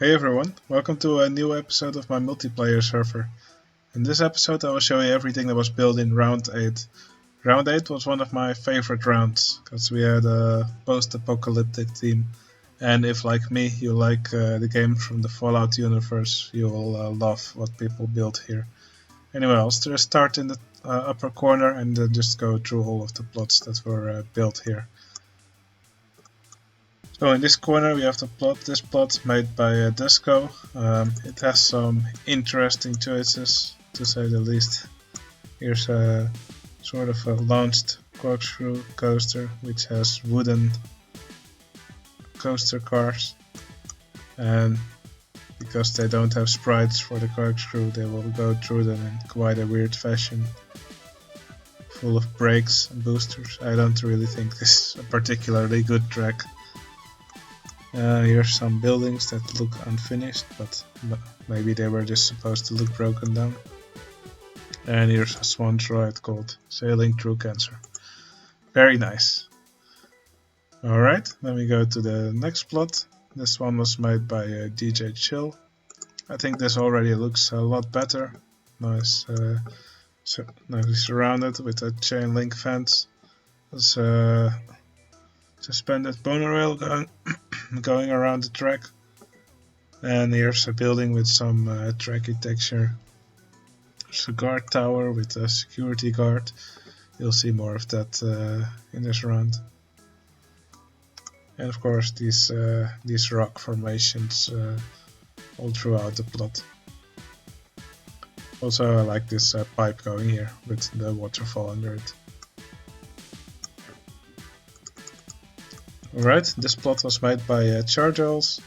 Hey everyone, welcome to a new episode of my multiplayer server. In this episode I will show you everything that was built in round 8. Round 8 was one of my favorite rounds, because we had a post-apocalyptic theme. And if like me you like the game from the Fallout universe, you will love what people built here. Anyway, I'll just start in the upper corner and just go through all of the plots that were built here. So in this corner we have the plot. This plot made by Desco. It has some interesting choices, to say the least. Here's a sort of a launched corkscrew coaster which has wooden coaster cars, and because they don't have sprites for the corkscrew, they will go through them in quite a weird fashion, full of brakes and boosters. I don't really think this is a particularly good track. Here's some buildings that look unfinished, but maybe they were just supposed to look broken down. And here's a swan's ride called Sailing Through Cancer. Very nice. Alright, then we go to the next plot. This one was made by DJ Chill. I think this already looks a lot better. Nice, nicely surrounded with a chain link fence. There's a suspended monorail going around the track. And here's a building with some tracky texture. There's a guard tower with a security guard. You'll see more of that in this round. And of course these rock formations all throughout the plot. Also I like this pipe going here with the waterfall under it. Alright, this plot was made by Chargels.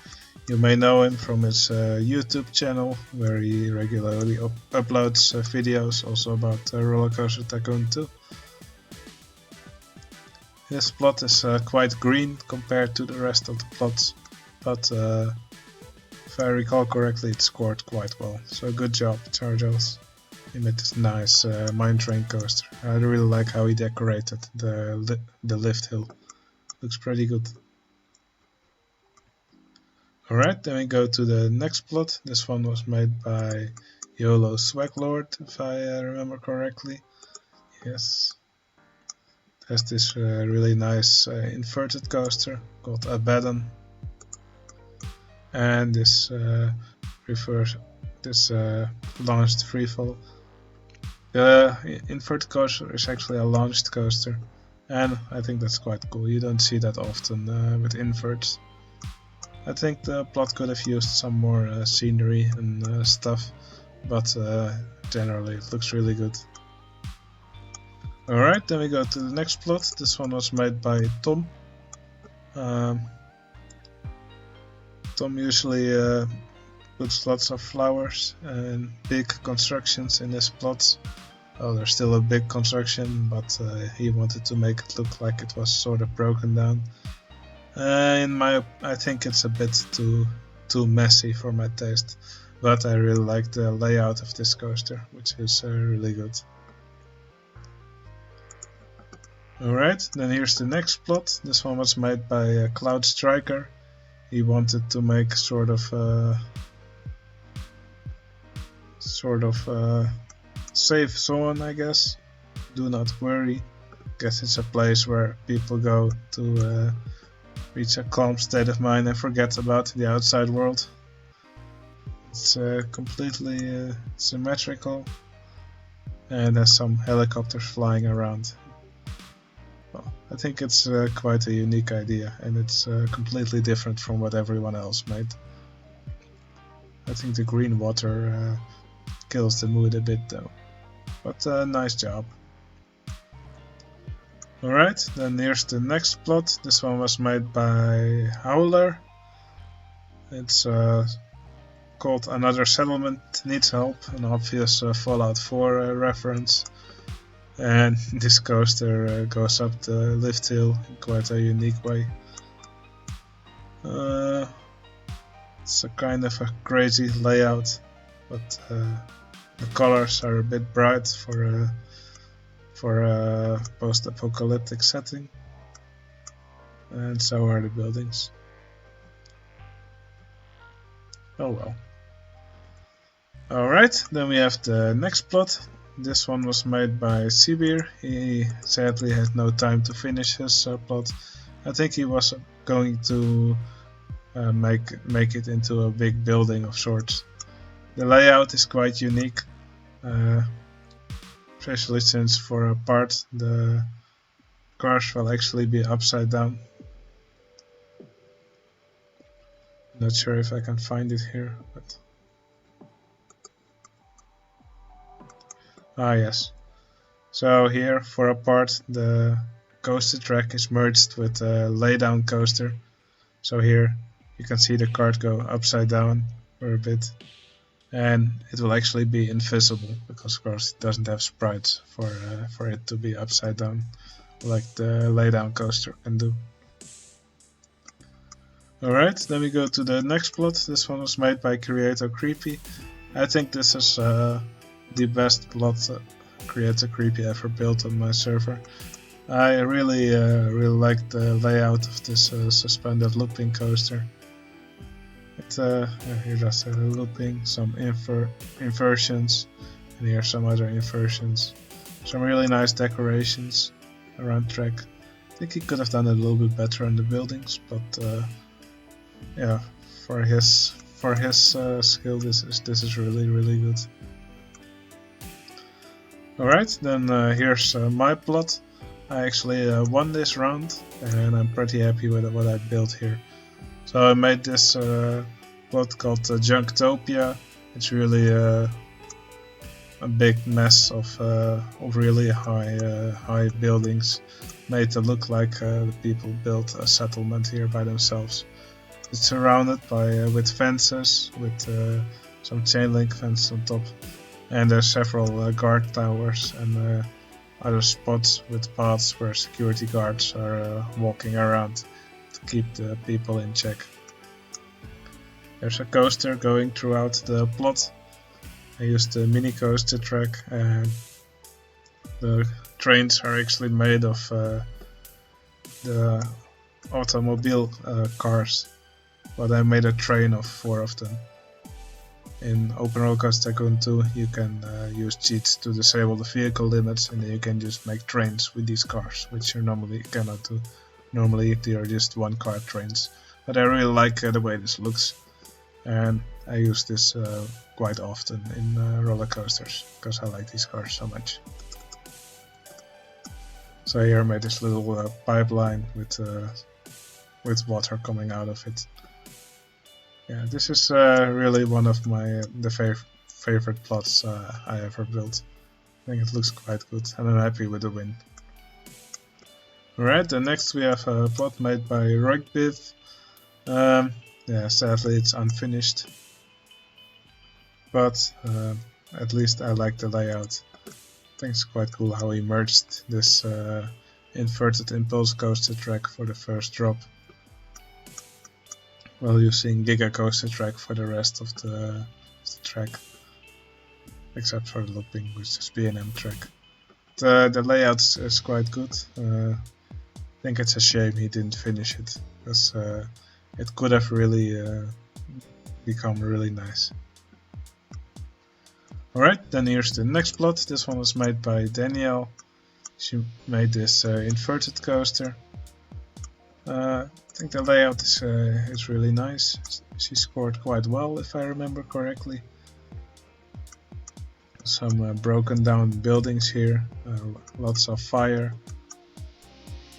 You may know him from his YouTube channel, where he regularly uploads videos also about Rollercoaster Tycoon 2. This plot is quite green compared to the rest of the plots, but if I recall correctly it scored quite well, so good job Chargels. He made this nice mine train coaster. I really like how he decorated the lift hill. Looks pretty good. Alright, then we go to the next plot. This one was made by YOLO Swaglord, if I remember correctly. Yes. It has this really nice inverted coaster called Abaddon. And this launched freefall. The inverted coaster is actually a launched coaster. And I think that's quite cool. You don't see that often with inverts. I think the plot could have used some more scenery and stuff, but generally it looks really good. Alright, then we go to the next plot. This one was made by Tom. Tom usually puts lots of flowers and big constructions in his plots. Oh, there's still a big construction, but he wanted to make it look like it was sort of broken down. I think it's a bit too messy for my taste, but I really like the layout of this coaster, which is really good. Alright, then here's the next plot. This one was made by Cloud Striker. He wanted to make sort of safe zone, I guess. Do not worry. Guess it's a place where people go to reach a calm state of mind and forget about the outside world. It's completely symmetrical and there's some helicopters flying around. Well, I think it's quite a unique idea, and it's completely different from what everyone else made. I think the green water kills the mood a bit though, but nice job. Alright, then here's the next plot. This one was made by Howler. It's called Another Settlement Needs Help, an obvious Fallout 4 reference. And this coaster goes up the lift hill in quite a unique way. It's a kind of a crazy layout, but the colors are a bit bright for a post-apocalyptic setting, and so are the buildings. Oh well. Alright, then we have the next plot. This one was made by Sibir. He sadly had no time to finish his plot. I think he was going to make it into a big building of sorts. The layout is quite unique, especially since for a part the cars will actually be upside down. Not sure if I can find it here, but yes. So here for a part the coaster track is merged with a laydown coaster. So here you can see the cart go upside down for a bit, and it will actually be invisible because of course it doesn't have sprites for it to be upside down like the laydown coaster can do. Alright, then we go to the next plot. This one was made by Creator Creepy. I think this is the best plot Creator Creepy ever built on my server. I really like the layout of this suspended looping coaster. Here does looping, some inversions, and here some other inversions. Some really nice decorations around track. I think he could have done it a little bit better on the buildings, but yeah, for his skill, this is really good. Alright, then here's my plot. I actually won this round, and I'm pretty happy with what I built here. So I made this plot called Topia. It's really a big mess of really high buildings, made to look like the people built a settlement here by themselves. It's surrounded by with fences, with some chain link fence on top, and there's several guard towers and other spots with paths where security guards are walking around to keep the people in check. There's a coaster going throughout the plot. I used the mini coaster track, and the trains are actually made of the automobile cars, but I made a train of 4 of them. In OpenRCT2 you can use cheats to disable the vehicle limits, and then you can just make trains with these cars, which you normally cannot do. Normally they are just one car trains, but I really like the way this looks, and I use this quite often in roller coasters because I like these cars so much. So here I made this little pipeline with water coming out of it. Yeah, this is really one of my favorite plots I ever built. I think it looks quite good, and I'm happy with the win. Alright, then next we have a plot made by Rugbiv. Yeah, sadly it's unfinished, but at least I like the layout. I think it's quite cool how he merged this inverted impulse coaster track for the first drop, while using Giga Coaster track for the rest of the track, except for the looping, which is B&M track. The layout is quite good. I think it's a shame he didn't finish it, because it could have really become really nice. Alright, then here's the next plot. This one was made by Danielle. She made this inverted coaster. I think the layout is really nice. She scored quite well, if I remember correctly. Some broken down buildings here, lots of fire,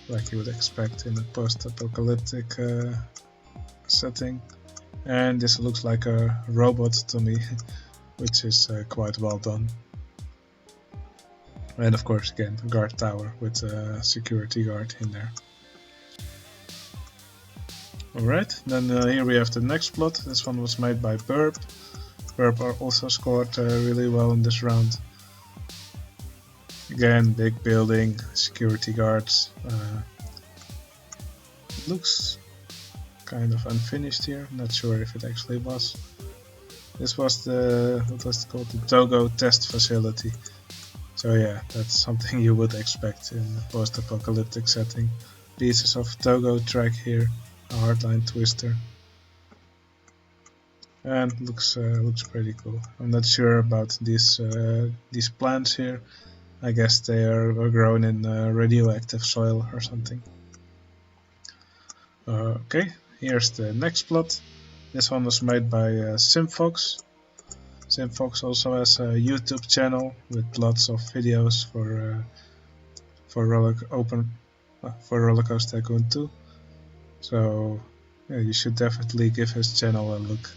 like you would expect in a post-apocalyptic setting. And this looks like a robot to me, which is quite well done. And of course again, a guard tower with a security guard in there. Alright, then here we have the next plot. This one was made by Burp. Burp also scored really well in this round. Again, big building, security guards. Looks kind of unfinished here, not sure if it actually was. This was the, what was it called, the Togo test facility. So yeah, that's something you would expect in a post-apocalyptic setting. Pieces of Togo track here. A hardline twister. and looks pretty cool. I'm not sure about these plants here. I guess they are grown in radioactive soil or something. Okay, here's the next plot. This one was made by Simfox. Simfox also has a YouTube channel with lots of videos for Roller Coaster Tycoon 2. So yeah, you should definitely give his channel a look.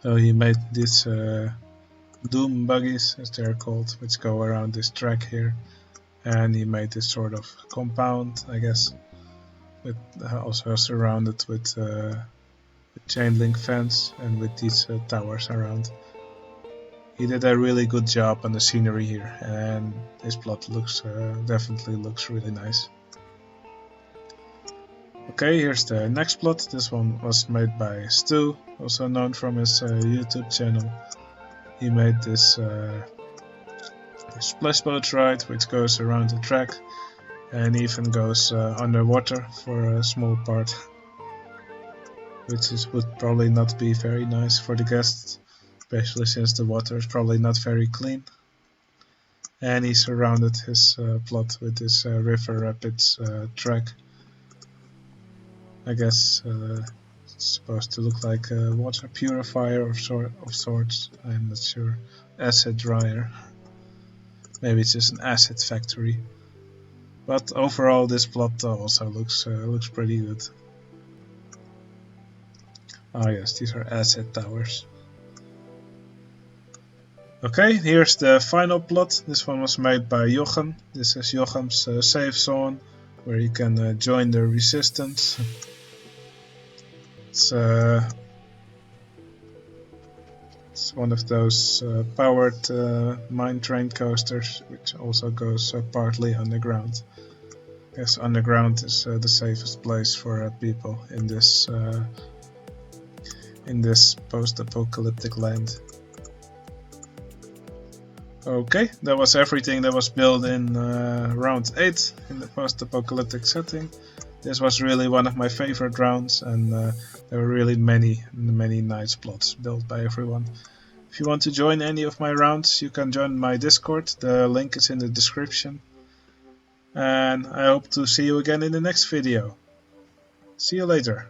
So he made these Doom buggies, as they're called, which go around this track here, and he made this sort of compound, I guess, with also surrounded with chain link fence and with these towers around. He did a really good job on the scenery here, and his plot looks definitely looks really nice. Okay, here's the next plot. This one was made by Stu, also known from his YouTube channel. He made this splash boat ride, which goes around the track and even goes underwater for a small part, which would probably not be very nice for the guests, especially since the water is probably not very clean. And he surrounded his plot with this river rapids track. I guess it's supposed to look like a water purifier of sorts. I'm not sure. Acid dryer. Maybe it's just an acid factory. But overall, this plot also looks pretty good. Ah yes, these are acid towers. Okay, here's the final plot. This one was made by Jochem. This is Jochem's safe zone, where you can join the resistance. It's one of those powered mine train coasters, which also goes partly underground. I guess underground is the safest place for people in this post-apocalyptic land. Okay, that was everything that was built in round 8 in the post-apocalyptic setting. This was really one of my favorite rounds, and there were really many nice plots built by everyone. If you want to join any of my rounds, you can join my Discord. The link is in the description. And I hope to see you again in the next video. See you later.